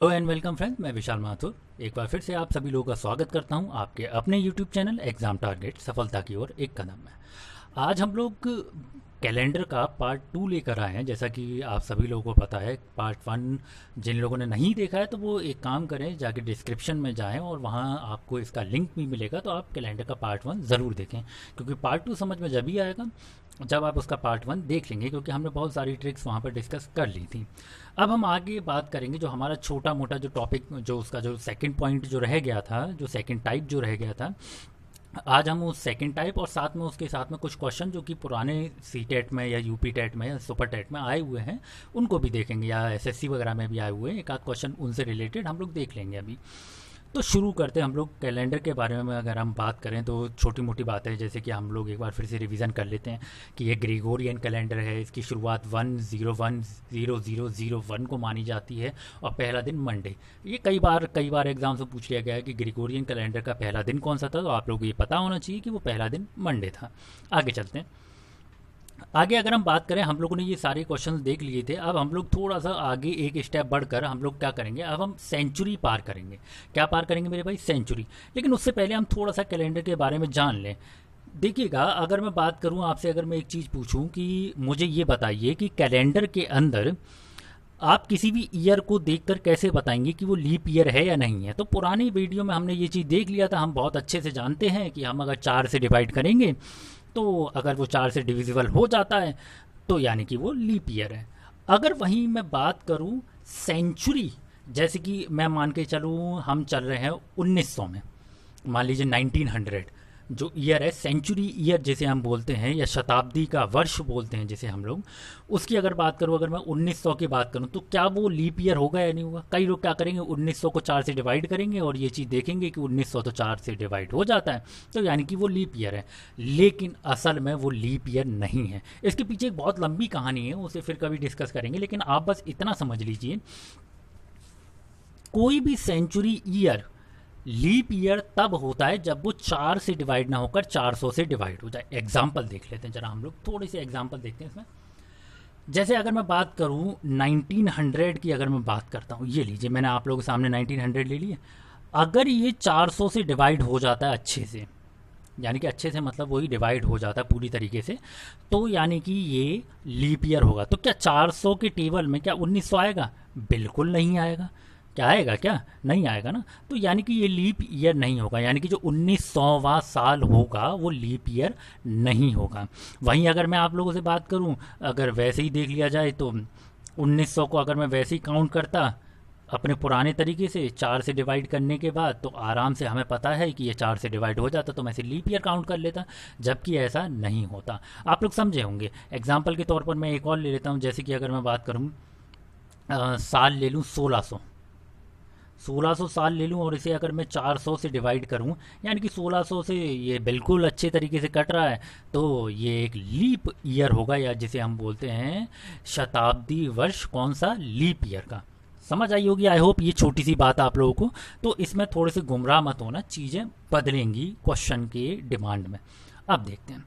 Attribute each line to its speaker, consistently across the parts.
Speaker 1: Hello and welcome friends, मैं विशाल माथुर एक बार फिर से आप सभी लोगों का स्वागत करता हूं आपके अपने यूट्यूब चैनल एग्ज़ाम टारगेट सफलता की ओर एक कदम में। आज हम लोग कैलेंडर का पार्ट 2 लेकर आए हैं। जैसा कि आप सभी लोगों को पता है, पार्ट 1 जिन लोगों ने नहीं देखा है तो वो एक काम करें, जाके डिस्क्रिप्शन में जाएं और वहाँ आपको इसका लिंक भी मिलेगा, तो आप कैलेंडर का पार्ट 1 ज़रूर देखें, क्योंकि पार्ट 2 समझ में जब ही आएगा जब आप उसका पार्ट 1 देख लेंगे, क्योंकि हमने बहुत सारी ट्रिक्स वहाँ पर डिस्कस कर ली थी। अब हम आगे बात करेंगे जो हमारा छोटा मोटा जो टॉपिक, जो उसका जो सेकंड पॉइंट जो रह गया था, जो सेकंड टाइप जो रह गया था। आज हम उस सेकंड टाइप और साथ में उसके साथ में कुछ क्वेश्चन जो कि पुराने सी टेट में या यूपी टेट में या सुपर टेट में आए हुए हैं उनको भी देखेंगे, या एसएससी वगैरह में भी आए हुए हैं, एक आध क्वेश्चन उनसे रिलेटेड हम लोग देख लेंगे अभी। तो शुरू करते हैं हम लोग कैलेंडर के बारे में। अगर हम बात करें तो छोटी मोटी बातें, जैसे कि हम लोग एक बार फिर से रिवीजन कर लेते हैं कि ये ग्रेगोरियन कैलेंडर है। इसकी शुरुआत 1/01/0001 को मानी जाती है और पहला दिन मंडे। ये कई बार एग्जाम से पूछ लिया गया है कि ग्रेगोरियन कैलेंडर का पहला दिन कौन सा था, तो आप लोगों को ये पता होना चाहिए कि वो पहला दिन मंडे था। आगे चलते हैं। आगे अगर हम बात करें, हम लोगों ने ये सारे क्वेश्चंस देख लिए थे। अब हम लोग थोड़ा सा आगे एक स्टेप बढ़कर हम लोग क्या करेंगे, अब हम सेंचुरी पार करेंगे। क्या पार करेंगे मेरे भाई? सेंचुरी। लेकिन उससे पहले हम थोड़ा सा कैलेंडर के बारे में जान लें। देखिएगा, अगर मैं बात करूं आपसे, अगर मैं एक चीज़ पूछूं कि मुझे ये बताइए कि कैलेंडर के अंदर आप किसी भी ईयर को देखकर कैसे बताएंगे कि वो लीप ईयर है या नहीं है। तो पुरानी वीडियो में हमने ये चीज़ देख लिया था, हम बहुत अच्छे से जानते हैं कि हम अगर 4 से डिवाइड करेंगे तो अगर वो 4 से डिविजिबल हो जाता है तो यानी कि वो लीप ईयर है। अगर वहीं मैं बात करूं सेंचुरी, जैसे कि मैं मान के चलूं हम चल रहे हैं 1900 में, मान लीजिए 1900 जो ईयर है, सेंचुरी ईयर जिसे हम बोलते हैं, या शताब्दी का वर्ष बोलते हैं जिसे हम लोग, उसकी अगर बात करूं, अगर मैं 1900 की बात करूं तो क्या वो लीप ईयर होगा या नहीं होगा। कई लोग क्या करेंगे, 1900 को 4 से डिवाइड करेंगे और ये चीज़ देखेंगे कि 1900 तो 4 से डिवाइड हो जाता है, तो यानी कि वो लीप ईयर है। लेकिन असल में वो लीप ईयर नहीं है। इसके पीछे एक बहुत लंबी कहानी है, उसे फिर कभी डिस्कस करेंगे, लेकिन आप बस इतना समझ लीजिए, कोई भी सेंचुरी ईयर लीप ईयर तब होता है जब वो 4 से डिवाइड ना होकर 400 से डिवाइड हो जाए। एग्जाम्पल देख लेते हैं जरा, हम लोग थोड़े से एग्जाम्पल देखते हैं इसमें। जैसे अगर मैं बात करूं 1900 की, अगर मैं बात करता हूं, ये लीजिए, मैंने आप लोगों के सामने 1900 ले लिया। अगर ये 400 से डिवाइड हो जाता है अच्छे से, यानी कि अच्छे से मतलब वही डिवाइड हो जाता है पूरी तरीके से, तो यानी कि ये लीप ईयर होगा। तो क्या 400 के टेबल में क्या 1900 आएगा? बिल्कुल नहीं आएगा। क्या आएगा? क्या नहीं आएगा ना। तो यानी कि ये लीप ईयर नहीं होगा, यानी कि जो 1900वां साल होगा वो लीप ईयर नहीं होगा। वहीं अगर मैं आप लोगों से बात करूं, अगर वैसे ही देख लिया जाए तो 1900 को अगर मैं वैसे ही काउंट करता अपने पुराने तरीके से 4 से डिवाइड करने के बाद, तो आराम से हमें पता है कि ये 4 से डिवाइड हो जाता, तो मैं इसे लीप ईयर काउंट कर लेता, जबकि ऐसा नहीं होता। आप लोग समझे होंगे। एग्जाम्पल के तौर पर मैं एक और ले लेता हूँ, जैसे कि अगर मैं बात करूँ, साल ले लूँ 1600 साल ले लूँ और इसे अगर मैं 400 से डिवाइड करूँ, यानी कि 1600 से ये बिल्कुल अच्छे तरीके से कट रहा है, तो ये एक लीप ईयर होगा, या जिसे हम बोलते हैं शताब्दी वर्ष। कौन सा? लीप ईयर का। समझ आई होगी, आई होप ये छोटी सी बात आप लोगों को। तो इसमें थोड़े से गुमराह मत होना, चीज़ें बदलेंगी क्वेश्चन के डिमांड में। अब देखते हैं,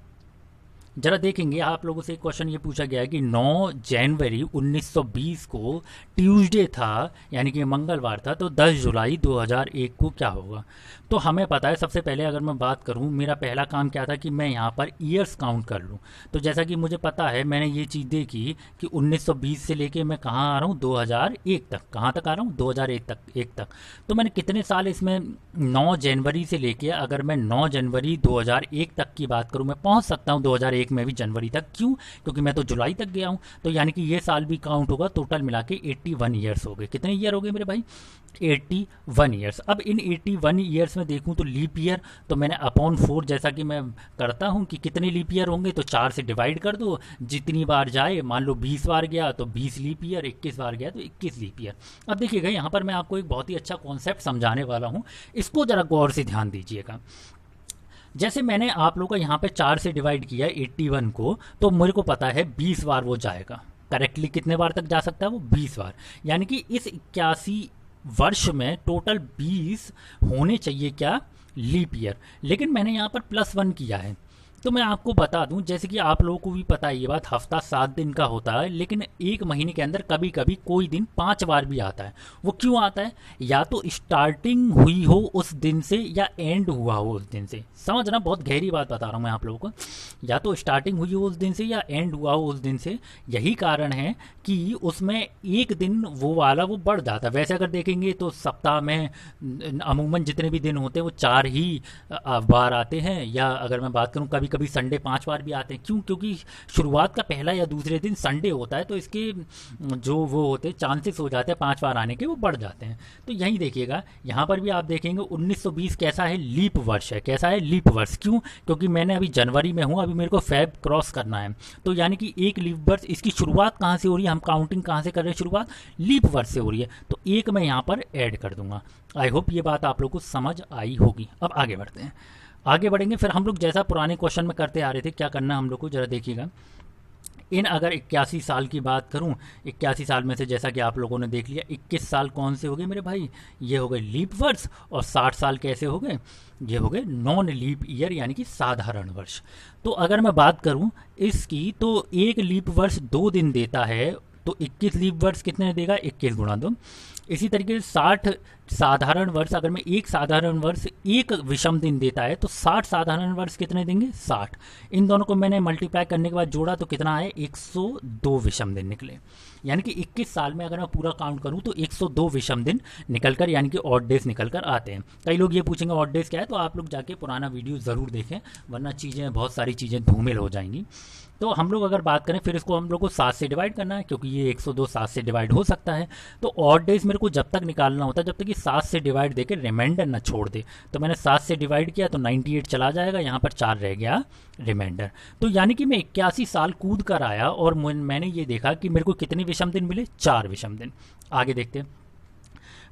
Speaker 1: जरा देखेंगे, आप लोगों से एक क्वेश्चन ये पूछा गया है कि 9 जनवरी 1920 को ट्यूसडे था, यानी कि मंगलवार था, तो 10 जुलाई 2001 को क्या होगा। तो हमें पता है, सबसे पहले अगर मैं बात करूं, मेरा पहला काम क्या था कि मैं यहाँ पर ईयर्स काउंट कर लूं। तो जैसा कि मुझे पता है, मैंने ये चीज़ देखी कि 1920 से लेके मैं कहाँ आ रहा हूँ, 2001 तक। कहाँ तक आ रहा हूँ? 2001 तक, एक तक। तो मैंने कितने साल इसमें, 9 जनवरी से लेके, अगर मैं 9 जनवरी 2001 तक की बात करूँ, मैं पहुँच सकता हूँ 2001 में भी जनवरी तक। क्यों? क्योंकि मैं तो जुलाई तक गया हूं, तो यानी कि ये साल भी काउंट होगा। टोटल मिला के 81 ईयर्स हो गए। कितने ईयर हो गए मेरे भाई? 81 ईयर्स। अब इन 81 ईयर्स में देखूं तो लीप ईयर, तो मैंने अपॉन 4, जैसा कि मैं करता हूं कि कितने लीप ईयर होंगे, तो 4 से डिवाइड कर दो, जितनी बार जाए, मान लो 20 बार गया तो 20 लीप ईयर, 21 बार गया तो 21 लीप ईयर। अब देखिएगा, यहाँ पर मैं आपको एक बहुत ही अच्छा कॉन्सेप्ट समझाने वाला हूँ, इसको जरा गौर से ध्यान दीजिएगा। जैसे मैंने आप लोगों को यहाँ पे 4 से डिवाइड किया 81 को, तो मेरे को पता है 20 बार वो जाएगा। करेक्टली कितने बार तक जा सकता है वो? 20 बार। यानी कि इस 81 वर्ष में टोटल 20 होने चाहिए क्या? Leap year. लेकिन मैंने यहाँ पर +1 किया है, तो मैं आपको बता दूं, जैसे कि आप लोगों को भी पता है ये बात, हफ्ता 7 दिन का होता है, लेकिन एक महीने के अंदर कभी कभी कोई दिन 5 बार भी आता है। वो क्यों आता है? या तो स्टार्टिंग हुई हो उस दिन से या एंड हुआ हो उस दिन से। समझना, बहुत गहरी बात बता रहा हूँ मैं आप लोगों को। या तो स्टार्टिंग हुई हो उस दिन से या एंड हुआ हो उस दिन से। यही कारण है कि उसमें एक दिन वो वाला वो बढ़ जाता है। वैसे अगर देखेंगे तो सप्ताह में अमूमन जितने भी दिन होते हैं वो 4 ही बार आते हैं, या अगर मैं बात करूं कभी कभी संडे 5 बार भी आते हैं। क्यों? क्योंकि शुरुआत का पहला या दूसरे दिन संडे होता है, तो इसके जो वो होते हैं चांसेस हो जाते हैं 5 बार आने के, वो बढ़ जाते हैं। तो यही देखिएगा, यहाँ पर भी आप देखेंगे 1920 कैसा है, लीप वर्ष है। कैसा है? लीप वर्ष। क्यों? क्योंकि मैंने अभी जनवरी में हूँ, अभी मेरे को फेब क्रॉस करना है, तो यानी कि एक लीप वर्ष, इसकी शुरुआत कहाँ से हो रही है, हम काउंटिंग कहाँ से कर रहे हैं, शुरुआत लीप वर्ष से हो रही है, तो एक मैं यहाँ पर ऐड कर दूंगा। आई होप ये बात आप लोग को समझ आई होगी। अब आगे बढ़ते हैं, आगे बढ़ेंगे। फिर हम लोग जैसा पुराने क्वेश्चन में करते आ रहे थे, क्या करना है हम लोग को जरा देखिएगा। इन अगर 81 साल की बात करूं, 81 साल में से जैसा कि आप लोगों ने देख लिया, 21 साल कौन से हो गए मेरे भाई, ये हो गए लीप वर्ष। और 60 साल कैसे हो गए, ये हो गए नॉन लीप ईयर, यानी कि साधारण वर्ष। तो अगर मैं बात करूं इसकी, तो एक लीप वर्ष 2 दिन देता है, तो 21 लीप वर्ष कितने देगा, 21 गुणा 2। इसी तरीके से 60 साधारण वर्ष, अगर मैं एक साधारण वर्ष एक विषम दिन देता है, तो 60 साधारण वर्ष कितने देंगे, 60। इन दोनों को मैंने मल्टीप्लाई करने के बाद जोड़ा तो कितना आए, 102 विषम दिन निकले। यानी कि 21 साल में अगर मैं पूरा काउंट करूं तो 102 विषम दिन निकलकर, यानी कि ऑड डेज निकलकर आते हैं। कई लोग ये पूछेंगे ऑड डेज क्या है, तो आप लोग जाके पुराना वीडियो ज़रूर देखें, वरना चीज़ें, बहुत सारी चीज़ें धूमिल हो जाएंगी। तो हम लोग अगर बात करें, फिर इसको हम लोग को 7 से डिवाइड करना है, क्योंकि ये 102 7 से डिवाइड हो सकता है। तो ऑड डेज मेरे को जब तक निकालना होता है जब तक कि 7 से डिवाइड देकर रिमाइंडर ना छोड़ दे। तो मैंने 7 से डिवाइड किया तो 98 चला जाएगा, यहाँ पर 4 रह गया रिमाइंडर। तो यानी कि मैं 81 साल कूद कर आया और मैंने ये देखा कि मेरे को कितने विषम दिन मिले, 4 विषम दिन। आगे देखते हैं।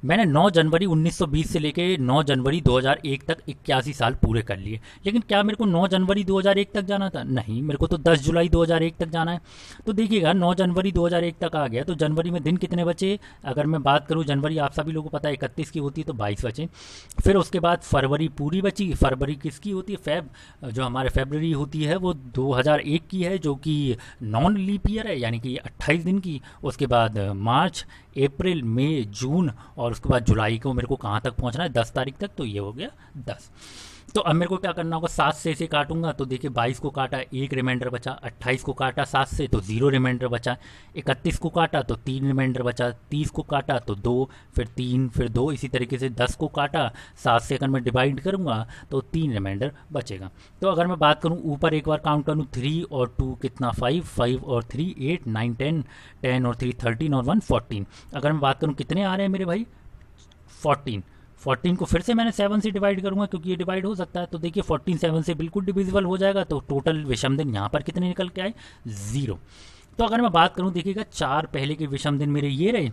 Speaker 1: मैंने 9 जनवरी 1920 से लेके 9 जनवरी 2001 तक 81 साल पूरे कर लिए। लेकिन क्या मेरे को 9 जनवरी 2001 तक जाना था? नहीं, मेरे को तो 10 जुलाई 2001 तक जाना है। तो देखिएगा 9 जनवरी 2001 तक आ गया, तो जनवरी में दिन कितने बचे? अगर मैं बात करूं, जनवरी आप सभी लोगों को पता है 31 की होती है, तो 22 बचे। फिर उसके बाद फरवरी पूरी बची। फरवरी किसकी होती है? फेब, जो हमारे फेबररी होती है वो 2001 की है, जो कि नॉन लीप ईयर है, यानी कि 28 दिन की। उसके बाद मार्च, अप्रैल, मई, जून, और उसके बाद जुलाई को मेरे को कहाँ तक पहुँचना है, 10 तारीख तक, तो ये हो गया 10। तो अब मेरे को क्या करना होगा, 7 से इसे काटूंगा तो देखिए 22 को काटा 1 रिमाइंडर बचा, 28 को काटा 7 से तो 0 रिमाइंडर बचा, 31 को काटा तो 3 रिमाइंडर बचा, 30 को काटा तो 2, फिर 3, फिर 2, इसी तरीके से 10 को काटा 7 से अगर मैं डिवाइड करूंगा तो 3 रिमाइंडर बचेगा। तो अगर मैं बात करूं ऊपर एक बार काउंट करूं, 3 और 2 कितना 5, 5 और 3 8, 9 10, 10 और 3 13 और 1 14। अगर मैं बात करूं कितने आ रहे हैं मेरे भाई, 14। 14 को फिर से मैंने 7 से डिवाइड करूंगा, क्योंकि ये डिवाइड हो सकता है। तो देखिए 14 7 से बिल्कुल डिविजिबल हो जाएगा, तो टोटल विषम दिन यहाँ पर कितने निकल के आए, 0। तो अगर मैं बात करूं, देखिएगा 4 पहले के विषम दिन मेरे ये रहे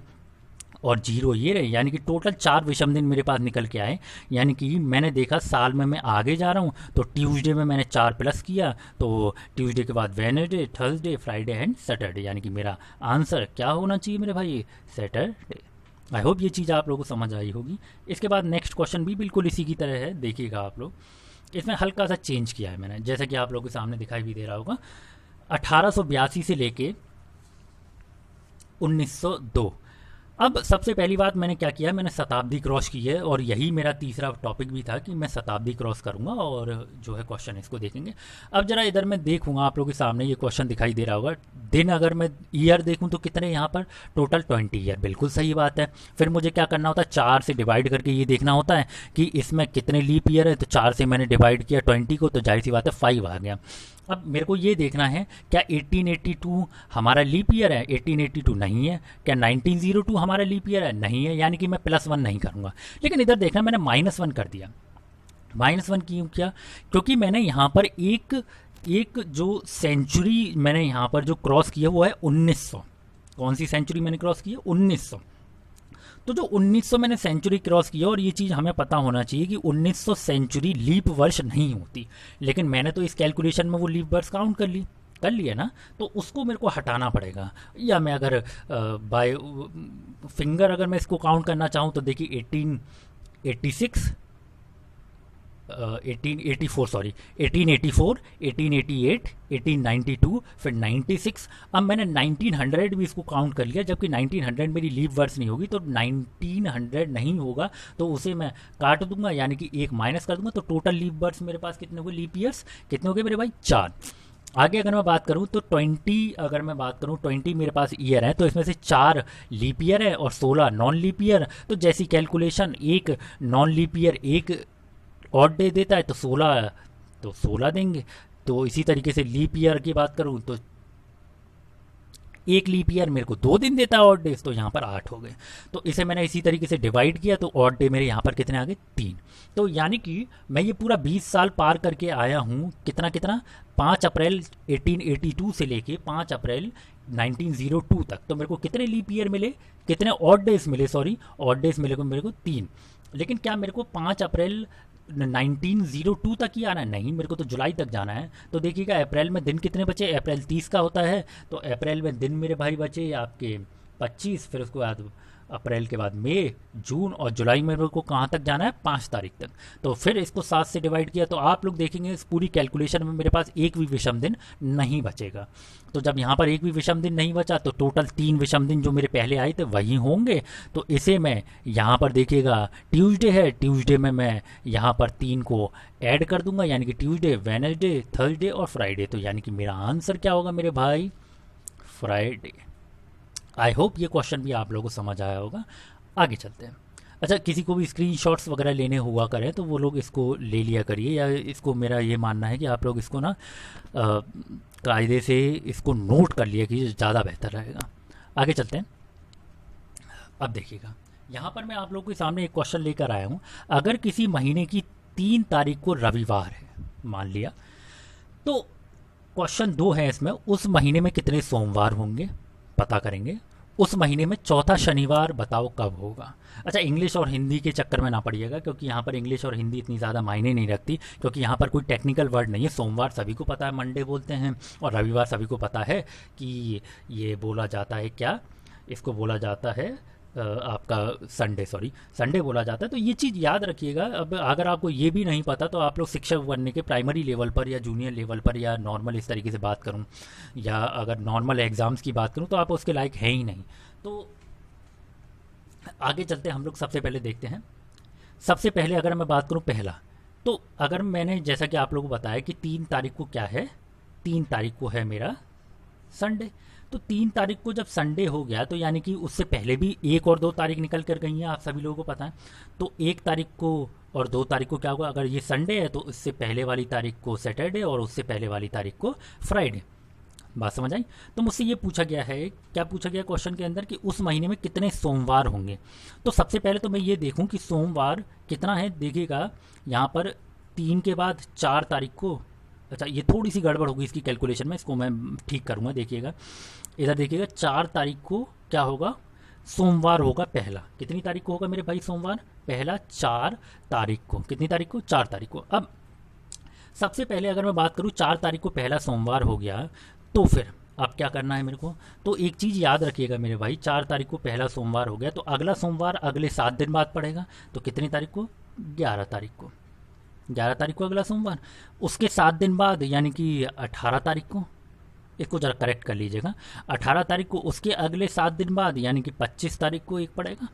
Speaker 1: और 0 ये रहे, यानी कि टोटल 4 विषम दिन मेरे पास निकल के आए। यानी कि मैंने देखा साल में मैं आगे जा रहा हूँ, तो ट्यूसडे में मैंने 4 प्लस किया, तो ट्यूसडे के बाद Wednesday, Thursday, Friday and Saturday, यानी कि मेरा आंसर क्या होना चाहिए मेरे भाई, सैटरडे। आई होप ये चीज़ आप लोगों को समझ आई होगी। इसके बाद नेक्स्ट क्वेश्चन भी बिल्कुल इसी की तरह है, देखिएगा आप लोग। इसमें हल्का सा चेंज किया है मैंने, जैसा कि आप लोगों के सामने दिखाई भी दे रहा होगा। 1882 से लेके 1902। अब सबसे पहली बात मैंने क्या किया, मैंने शताब्दी क्रॉस की है, और यही मेरा तीसरा टॉपिक भी था कि मैं शताब्दी क्रॉस करूंगा और जो है क्वेश्चन इसको देखेंगे। अब जरा इधर मैं देखूंगा, आप लोगों के सामने ये क्वेश्चन दिखाई दे रहा होगा। दिन अगर मैं ईयर देखूं तो कितने यहाँ पर, टोटल 20 ईयर, बिल्कुल सही बात है। फिर मुझे क्या करना होता है, 4 से डिवाइड करके ये देखना होता है कि इसमें कितने लीप ईयर है। तो 4 से मैंने डिवाइड किया 20 को, तो जाहिर सी बात है 5 आ गया। अब मेरे को ये देखना है क्या 1882 हमारा लीप ईयर है, 1882 नहीं है। क्या 1902 हमारा लीप ईयर है, नहीं है, यानी कि मैं +1 नहीं करूंगा। लेकिन इधर देखना मैंने -1 कर दिया। -1 क्यों किया, क्योंकि मैंने यहाँ पर एक जो सेंचुरी मैंने यहाँ पर जो क्रॉस किया वो है 1900। कौन सी सेंचुरी मैंने क्रॉस की है, 1900। तो जो 1900 मैंने सेंचुरी क्रॉस किया, और ये चीज़ हमें पता होना चाहिए कि 1900 सेंचुरी लीप वर्ष नहीं होती, लेकिन मैंने तो इस कैलकुलेशन में वो लीप वर्ष काउंट कर लिया ना, तो उसको मेरे को हटाना पड़ेगा। या मैं अगर बाय फिंगर अगर मैं इसको काउंट करना चाहूँ तो देखिए 1886, 1884 सॉरी, 1884, 1888, 1892, फिर 96। अब मैंने 1900 भी इसको काउंट कर लिया, जबकि 1900 मेरी लीप वर्ष नहीं होगी, तो 1900 नहीं होगा, तो उसे मैं काट दूंगा, यानी कि एक माइनस कर दूंगा। तो टोटल लीप वर्ष मेरे पास कितने हो गए, लीप ईयर्स कितने हो गए मेरे भाई, 4। आगे अगर मैं बात करूं तो 20, अगर मैं बात करूं 20 मेरे पास ईयर है, तो इसमें से 4 लीप ईयर है और 16 नॉन लीप ईयर। तो जैसी कैलकुलेशन, एक नॉन लीप ईयर एक ऑड डे देता है, तो 16, तो 16 देंगे। तो इसी तरीके से लीप ईयर की बात करूं तो एक लीप ईयर मेरे को 2 दिन देता है ऑड डेज, तो यहाँ पर 8 हो गए। तो इसे मैंने इसी तरीके से डिवाइड किया, तो ऑड डे मेरे यहाँ पर कितने आ गए, 3। तो यानी कि मैं ये पूरा 20 साल पार करके आया हूँ, कितना कितना, 5 अप्रैल 1882 से लेके 5 अप्रैल 1902 तक। तो मेरे को कितने लीप ईयर मिले, कितने ऑड डेज मिले, सॉरी ऑड डेज मिले को मेरे को 3। लेकिन क्या मेरे को 5 अप्रैल 1902 तक ही आना है, नहीं, मेरे को तो जुलाई तक जाना है। तो देखिएगा अप्रैल में दिन कितने बचे, अप्रैल 30 का होता है, तो अप्रैल में दिन मेरे भाई बचे आपके 25, फिर उसके बाद अप्रैल के बाद मई, जून, और जुलाई में मेरे को कहाँ तक जाना है, 5 तारीख तक। तो फिर इसको 7 से डिवाइड किया, तो आप लोग देखेंगे इस पूरी कैलकुलेशन में मेरे पास एक भी विषम दिन नहीं बचेगा। तो जब यहाँ पर एक भी विषम दिन नहीं बचा, तो टोटल 3 विषम दिन जो मेरे पहले आए थे वही होंगे। तो इसे मैं यहाँ पर देखिएगा ट्यूसडे है, ट्यूसडे में मैं यहाँ पर 3 को ऐड कर दूंगा, यानी कि ट्यूसडे, वेडनेसडे, थर्सडे और फ्राइडे। तो यानी कि मेरा आंसर क्या होगा मेरे भाई, फ्राइडे। आई होप ये क्वेश्चन भी आप लोगों को समझ आया होगा। आगे चलते हैं। अच्छा, किसी को भी स्क्रीनशॉट्स वगैरह लेने हुआ करें तो वो लोग इसको ले लिया करिए, या इसको, मेरा ये मानना है कि आप लोग इसको ना कायदे से इसको नोट कर लिया कि ज़्यादा बेहतर रहेगा। आगे चलते हैं। अब देखिएगा, यहाँ पर मैं आप लोगों के सामने एक क्वेश्चन लेकर आया हूँ। अगर किसी महीने की 3 तारीख को रविवार है मान लिया, तो क्वेश्चन 2 है इसमें, उस महीने में कितने सोमवार होंगे पता करेंगे। उस महीने में चौथा शनिवार बताओ कब होगा। अच्छा, इंग्लिश और हिंदी के चक्कर में ना पड़िएगा, क्योंकि यहाँ पर इंग्लिश और हिंदी इतनी ज़्यादा मायने नहीं रखती, क्योंकि यहाँ पर कोई टेक्निकल वर्ड नहीं है। सोमवार सभी को पता है मंडे बोलते हैं, और रविवार सभी को पता है कि ये बोला जाता है क्या, इसको बोला जाता है आपका संडे, सॉरी संडे बोला जाता है। तो ये चीज़ याद रखिएगा। अब अगर आपको ये भी नहीं पता, तो आप लोग शिक्षक बनने के प्राइमरी लेवल पर या जूनियर लेवल पर या नॉर्मल इस तरीके से बात करूं, या अगर नॉर्मल एग्ज़ाम्स की बात करूं, तो आप उसके लायक है ही नहीं। तो आगे चलते हैं, हम लोग सबसे पहले देखते हैं। सबसे पहले अगर मैं बात करूं पहला, तो अगर मैंने जैसा कि आप लोगों को बताया कि 3 तारीख को क्या है, 3 तारीख को है मेरा संडे। तो 3 तारीख को जब संडे हो गया, तो यानी कि उससे पहले भी 1 और 2 तारीख निकल कर गई हैं, आप सभी लोगों को पता है। तो 1 तारीख को और 2 तारीख को क्या होगा, अगर ये संडे है तो उससे पहले वाली तारीख को सैटरडे, और उससे पहले वाली तारीख को फ्राइडे। बात समझ आई। तो मुझसे ये पूछा गया है, क्या पूछा गया क्वेश्चन के अंदर, कि उस महीने में कितने सोमवार होंगे। तो सबसे पहले तो मैं ये देखूं कि सोमवार कितना है। देखिएगा यहाँ पर 3 के बाद 4 तारीख को, अच्छा ये थोड़ी सी गड़बड़ होगी इसकी कैलकुलेशन में, इसको मैं ठीक करूँगा। देखिएगा इधर, देखिएगा 4 तारीख को क्या होगा, सोमवार होगा पहला। कितनी तारीख को होगा मेरे भाई सोमवार पहला, 4 तारीख को। कितनी तारीख को, 4 तारीख को। अब सबसे पहले अगर मैं बात करूँ 4 तारीख को पहला सोमवार हो गया, तो फिर अब क्या करना है मेरे को। तो एक चीज़ याद रखिएगा मेरे भाई, 4 तारीख को पहला सोमवार हो गया, तो अगला सोमवार अगले 7 दिन बाद पड़ेगा। तो कितनी तारीख को, 11 तारीख को। 11 तारीख को अगला सोमवार, उसके 7 दिन बाद यानी कि 18 तारीख को, इसको जरा करेक्ट कर लीजिएगा, 18 तारीख को। उसके अगले 7 दिन बाद यानी कि 25 तारीख को एक पड़ेगा,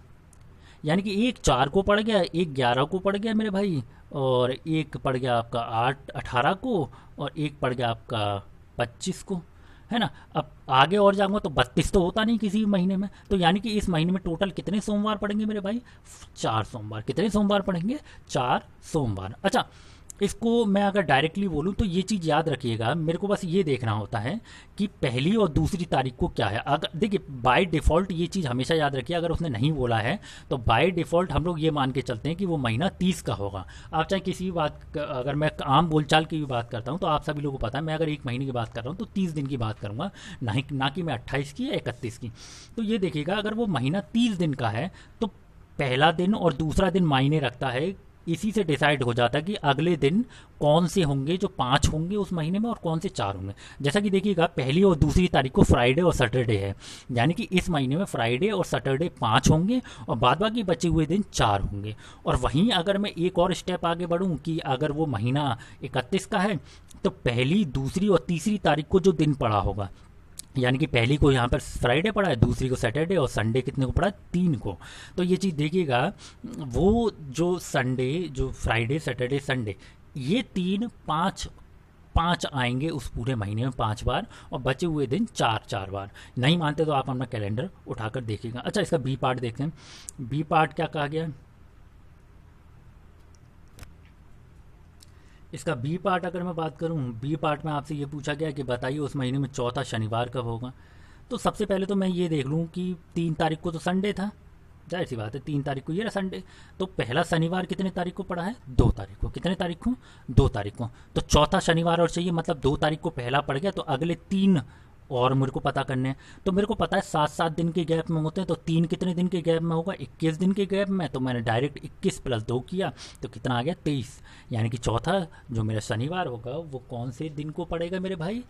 Speaker 1: यानी कि एक 4 को पड़ गया, एक 11 को पड़ गया मेरे भाई, और एक पड़ गया आपका 18 को, और एक पड़ गया आपका 25 को, है ना। अब आगे और जाऊंगा तो 32 तो होता नहीं किसी महीने में। तो यानी कि इस महीने में टोटल कितने सोमवार पड़ेंगे मेरे भाई, 4 सोमवार। कितने सोमवार पड़ेंगे, 4 सोमवार। अच्छा, इसको मैं अगर डायरेक्टली बोलूँ तो ये चीज़ याद रखिएगा, मेरे को बस ये देखना होता है कि पहली और दूसरी तारीख को क्या है। अगर देखिए बाय डिफ़ॉल्ट ये चीज़ हमेशा याद रखिए, अगर उसने नहीं बोला है तो बाय डिफ़ॉल्ट हम लोग ये मान के चलते हैं कि वो महीना 30 का होगा। आप चाहे किसी भी बात, अगर मैं आम बोलचाल की भी बात करता हूँ तो आप सभी लोगों को पता है, मैं अगर एक महीने की बात कर रहा हूँ तो 30 दिन की बात करूँगा, ना कि मैं 28 की या 31 की। तो ये देखिएगा, अगर वो महीना 30 दिन का है तो पहला दिन और दूसरा दिन मायने रखता है इसी से डिसाइड हो जाता है कि अगले दिन कौन से होंगे जो 5 होंगे उस महीने में और कौन से 4 होंगे। जैसा कि देखिएगा पहली और दूसरी तारीख को फ्राइडे और सैटरडे है, यानी कि इस महीने में फ्राइडे और सैटरडे 5 होंगे और बाद बाकी बचे हुए दिन 4 होंगे। और वहीं अगर मैं एक और स्टेप आगे बढ़ूं कि अगर वो महीना 31 का है तो पहली, दूसरी और तीसरी तारीख को जो दिन पड़ा होगा, यानी कि पहली को यहाँ पर फ्राइडे पड़ा है, दूसरी को सैटरडे और संडे कितने को पड़ा है, 3 को। तो ये चीज़ देखिएगा, वो जो संडे, जो फ्राइडे सैटरडे संडे, ये 3 5 5 आएंगे उस पूरे महीने में 5 बार, और बचे हुए दिन 4 4 बार। नहीं मानते तो आप अपना कैलेंडर उठाकर देखिएगा। अच्छा, इसका बी पार्ट देखते हैं। बी पार्ट क्या कहा गया है? इसका बी पार्ट अगर मैं बात करूं, बी पार्ट में आपसे ये पूछा गया कि बताइए उस महीने में चौथा शनिवार कब होगा। तो सबसे पहले तो मैं ये देख लूं कि 3 तारीख को तो संडे था, जाहिर सी बात है 3 तारीख को ये रहा संडे। तो पहला शनिवार कितने तारीख को पड़ा है? 2 तारीख को। कितने तारीख को? 2 तारीख को। तो चौथा शनिवार और चाहिए, मतलब 2 तारीख को पहला पड़ गया, तो अगले 3 और मेरे को पता करने हैं। तो मेरे को पता है 7 7 दिन के गैप में होते हैं, तो 3 कितने दिन के गैप में होगा? 21 दिन के गैप में। तो मैंने डायरेक्ट 21 + 2 किया, तो कितना आ गया? 23। यानी कि चौथा जो मेरा शनिवार होगा वो कौन से दिन को पड़ेगा मेरे भाई?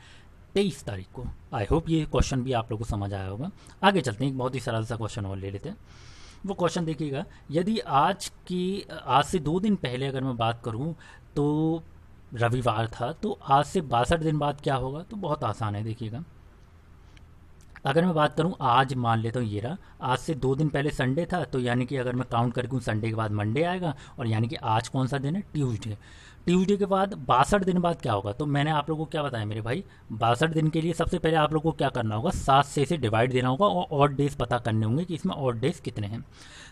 Speaker 1: 23 तारीख को। आई होप ये क्वेश्चन भी आप लोगों को समझ आया होगा। आगे चलते हैं, एक बहुत ही सरल सा क्वेश्चन और ले लेते हैं। वो क्वेश्चन देखिएगा, यदि आज से 2 दिन पहले अगर मैं बात करूं तो रविवार था, तो आज से 62 दिन बाद क्या होगा? तो बहुत आसान है, देखिएगा। अगर मैं बात करूं, आज मान लेता हूँ ये रहा, आज से 2 दिन पहले संडे था, तो यानी कि अगर मैं काउंट करके संडे के बाद मंडे आएगा, और यानी कि आज कौन सा दिन है? ट्यूसडे। ट्यूसडे के बाद 62 दिन बाद क्या होगा? तो मैंने आप लोगों को क्या बताया मेरे भाई, 62 दिन के लिए सबसे पहले आप लोगों को क्या करना होगा? 7 से इसे डिवाइड देना होगा और ऑड डेज पता करने होंगे कि इसमें ऑड डेज कितने हैं।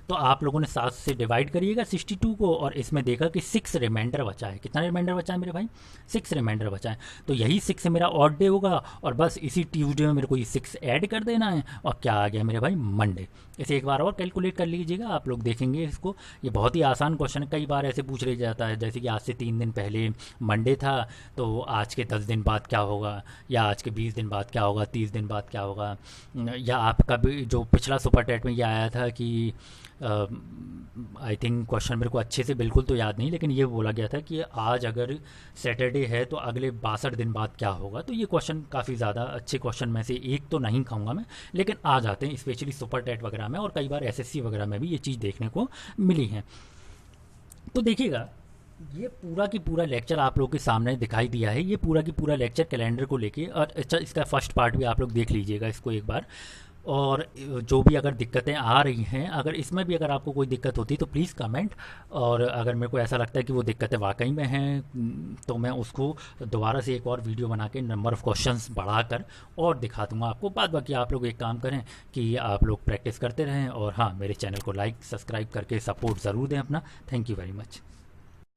Speaker 1: तो आप लोगों ने 7 से डिवाइड करिएगा 62 को, और इसमें देखा कि 6 रिमाइंडर बचा है। कितना रिमाइंडर बचा है मेरे भाई? 6 रिमाइंडर बचा है। तो यही 6 मेरा ऑड डे होगा, और बस इसी ट्यूसडे में मेरे को ये 6 ऐड कर देना है, और क्या आ गया मेरे भाई? मंडे। इसे एक बार और कैलकुलेट कर लीजिएगा, आप लोग देखेंगे इसको। ये बहुत ही आसान क्वेश्चन है, कई बार ऐसे पूछ ले जाता है, जैसे कि आज से 3 दिन पहले मंडे था, तो आज के 10 दिन बाद क्या होगा, या आज के 20 दिन बाद क्या होगा, 30 दिन बाद क्या होगा। या आपका भी जो पिछला सुपर टेट में ये आया था कि आई थिंक क्वेश्चन मेरे को अच्छे से बिल्कुल तो याद नहीं, लेकिन ये बोला गया था कि आज अगर सैटरडे है तो अगले 62 दिन बाद क्या होगा। तो ये क्वेश्चन काफ़ी ज़्यादा अच्छे क्वेश्चन में से एक तो नहीं कहूँगा मैं, लेकिन आ जाते हैं स्पेशली सुपर टेट वगैरह में, और कई बार एसएससी वगैरह में भी ये चीज़ देखने को मिली है। तो देखिएगा, ये पूरा की पूरा लेक्चर आप लोगों के सामने दिखाई दिया है, ये पूरा की पूरा लेक्चर कैलेंडर को लेके। और अच्छा, इसका फर्स्ट पार्ट भी आप लोग देख लीजिएगा इसको एक बार। और जो भी अगर दिक्कतें आ रही हैं, अगर इसमें भी अगर आपको कोई दिक्कत होती है तो प्लीज़ कमेंट। और अगर मेरे को ऐसा लगता है कि वो दिक्कतें वाकई में हैं, तो मैं उसको दोबारा से एक और वीडियो बना के नंबर ऑफ़ क्वेश्चंस बढ़ाकर और दिखा दूंगा आपको। बाद बाकी आप लोग एक काम करें कि आप लोग प्रैक्टिस करते रहें, और हाँ, मेरे चैनल को लाइक सब्सक्राइब करके सपोर्ट ज़रूर दें अपना। Thank you very much.